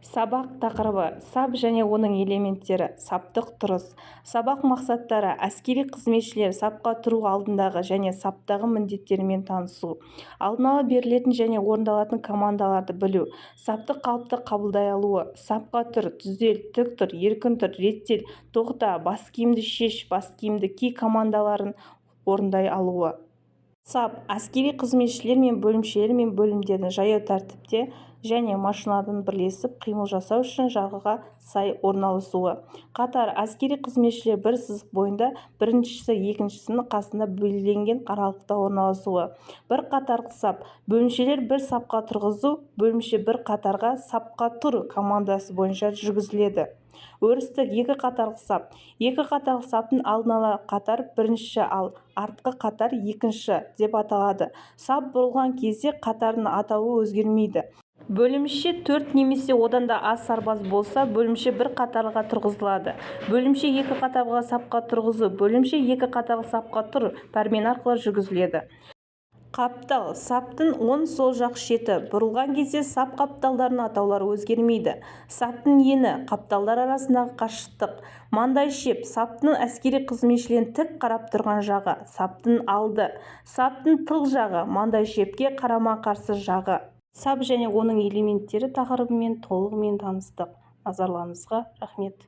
Сабақ тақырыбы: сап және оның элементтері, саптық тұрыс. Сабақ мақсаттары: әскери қызметшілер сапқа тұру алдындағы және саптағы міндеттерімен танысу, алдын ала берілетін және орындалатын командаларды білу, сапты қалыпты қабылдай алуы, сапқа тұр, түзел, тік тұр, еркін тұр, реттел, тоқта, бас киімді шеш, бас киімді ки командаларын орындай алуы. Сап: әскери қызметшілер мен бөлімшелер мен бөлімдердің жаяу тәртіпте және машинадан бірлесіп қимыл жасау үшін жағаға сай орналасуы. Қатар: әскери қызметшілер бір сызық бойында біріншісі екіншісінің қасында белгіленген аралықта орналасуы. Bir қатарлық сап: бөлімшелер бір сапқа тұрғызу, бөлімше бір қатарға сапқа тұр командасы бойынша жүргізіледі. Өрістік екі қатарлық сап: екі қатарлық саптың алдын ала қатар бірінші, ал артқы қатар екінші деп аталады. Сап бұрылған кезде қатардың атауы өзгермейді. Бөлімше 4 немесе одан да аз сарбаз болса, бөлімше бір қатарға тұрғызылады. Бөлімше екі қатарға сапқа тұрғызу, бөлімше екі қатарлы сапқа тұр пәрмені арқылы жүргізіледі. Қаптал: саптың оң сол жақ шеті бұрылған кезде сап қапталдарының атаулары өзгермейді. Саптың ені: қапталдар арасындағы қашықтық. Маңдай шеп: саптың әскери қызметшілердің тік қарап тұрған жағы. Саптың алды: саптың тыл жағы, маңдай шепке қарама-қарсы жағы. Сап және оның элементтері тақырыбымен толығымен таныстық. Назарларыңызға рахмет.